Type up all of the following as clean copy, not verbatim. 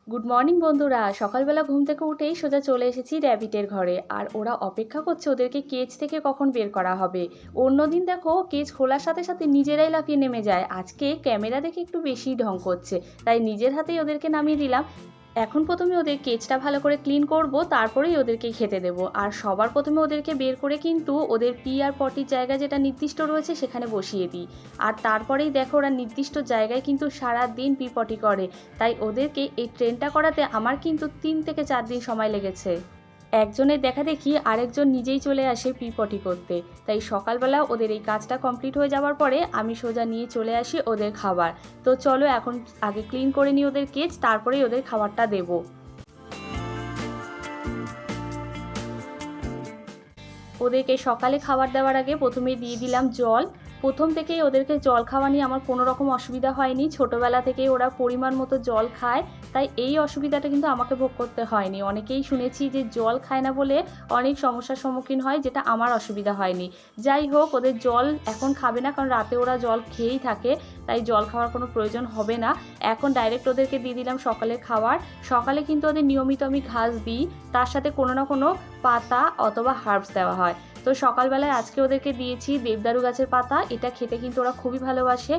Good morning বন্ধুরা। সকালবেলা ঘুম থেকে উঠেই সোজা চলে এসেছি র্যাবিটের ঘরে। আর ওরা অপেক্ষা করছে ওদেরকে কেজ থেকে কখন বের করা হবে। অন্যদিন দেখো কেজ খোলার সাথে সাথে নিজেরাই লাফিয়ে নেমে যায়, আজকে ক্যামেরা দেখে একটু বেশিই ঢং করছে, তাই নিজের হাতেই ওদেরকে নামিয়ে দিলাম। এখন প্রথমে ওদের কেজটা ভালো করে ক্লিন করব, তারপরেই ওদেরকে খেতে দেবো। আর সবার প্রথমে ওদেরকে বের করে কিন্তু ওদের পি আর পটির জায়গা যেটা নির্দিষ্ট রয়েছে সেখানে বসিয়ে দিই। আর তারপরেই দেখো ওরা নির্দিষ্ট জায়গায় কিন্তু সারা দিন পি পটি করে, তাই ওদেরকে এই ট্রেনটা করাতে আমার কিন্তু 3 থেকে 4 দিন সময় লেগেছে। একজনের দেখা দেখি আরেকজন নিজেই চলে আসে পি পটি করতে, তাই সকালবেলা ওদের এই কাজটা কমপ্লিট হয়ে যাওয়ার পরে আমি সোজা নিয়ে চলে আসি ওদের খাবার। তো চলো এখন আগে ক্লিন করে নিই ওদের কেজ, তারপরেই ওদের খাবারটা দেবো। ওদেরকে সকালে খাবার দেওয়ার আগে প্রথমেই দিয়ে দিলাম জল। প্রথম থেকেই ওদেরকে জল খাওয়া নিয়ে আমার কোনো রকম অসুবিধা হয়নি, ছোটোবেলা থেকেই ওরা পরিমাণ মতো জল খায়, তাই এই অসুবিধাটা কিন্তু আমাকে ভোগ করতে হয়নি। অনেকেই শুনেছি যে জল খায় না বলে অনেক সমস্যার সম্মুখীন হয়, যেটা আমার অসুবিধা হয়নি। যাই হোক, ওদের জল এখন খাবে না, কারণ রাতে ওরা জল খেয়েই থাকে, তাই জল খাওয়ার কোনো প্রয়োজন হবে না। এখন ডাইরেক্ট ওদেরকে দিয়ে দিলাম সকালের খাবার। সকালে কিন্তু ওদের নিয়মিত আমি ঘাস দিই, তার সাথে কোনো না কোনো পাতা অথবা হার্বস দেওয়া হয়। তো সকালবেলায় আজকে ওদেরকে দিয়েছি দেবদারু গাছের পাতা, এটা খেতে কিন্তু ওরা খুবই ভালোবাসে।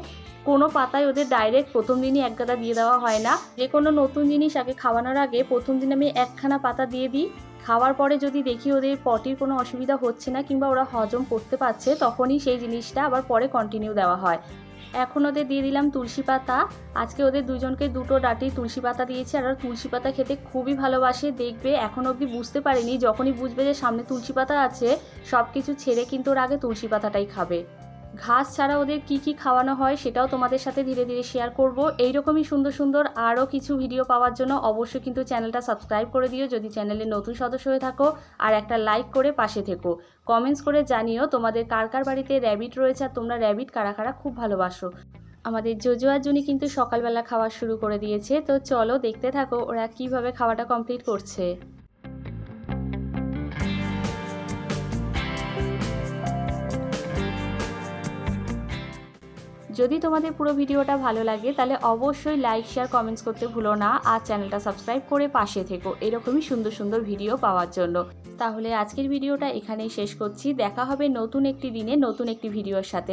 কোনো পাতায় ওদের ডাইরেক্ট প্রথম দিনই এক গাদা দিয়ে দেওয়া হয় না, যে কোনো নতুন জিনিস আগে খাওয়ানোর আগে প্রথম দিন আমি একখানা পাতা দিয়ে দিই। খাওয়ার পরে যদি দেখি ওদের পটির কোনো অসুবিধা হচ্ছে না কিংবা ওরা হজম করতে পারছে, তখনই সেই জিনিসটা আবার পরে কন্টিনিউ দেওয়া হয়। এখন ওদের দিয়ে দিলাম তুলসী পাতা। আজকে ওদের দুজনকে দুটো ডাঁটি তুলসী পাতা দিয়েছি, আর ওরা তুলসী পাতা খেতে খুবই ভালোবাসে। দেখবে এখন অবধি বুঝতে পারিনি, যখনই বুঝবে যে সামনে তুলসী পাতা আছে সব কিছু ছেড়ে কিন্তু ওরা আগে তুলসী পাতাটাই খাবে। ঘাস ছাড়া ওদের কি কি খাওয়ানো হয় সেটাও তোমাদের সাথে ধীরে ধীরে শেয়ার করব। এইরকমই সুন্দর সুন্দর আরও কিছু ভিডিও পাওয়ার জন্য অবশ্যই কিন্তু চ্যানেলটা সাবস্ক্রাইব করে দিও যদি চ্যানেলে নতুন সদস্য হয়ে থাকো, আর একটা লাইক করে পাশে থেকো। কমেন্টস করে জানিও তোমাদের কার কার বাড়িতে র্যাবিট রয়েছে আর তোমরা র্যাবিট কারা কারা খুব ভালোবাসো। আমাদের জোজো আর জুনি কিন্তু সকালবেলা খাওয়া শুরু করে দিয়েছে, তো চলো দেখতে থাকো ওরা কিভাবে খাওয়াটা কমপ্লিট করছে। যদি তোমাদের পুরো ভিডিওটা ভালো লাগে তাহলে অবশ্যই লাইক শেয়ার কমেন্টস করতে ভুলো না, আর চ্যানেলটা সাবস্ক্রাইব করে পাশে থেকো এরকমই সুন্দর সুন্দর ভিডিও পাওয়ার জন্য। তাহলে আজকের ভিডিওটা এখানেই শেষ করছি, দেখা হবে নতুন একটি দিনে নতুন একটি ভিডিওর সাথে।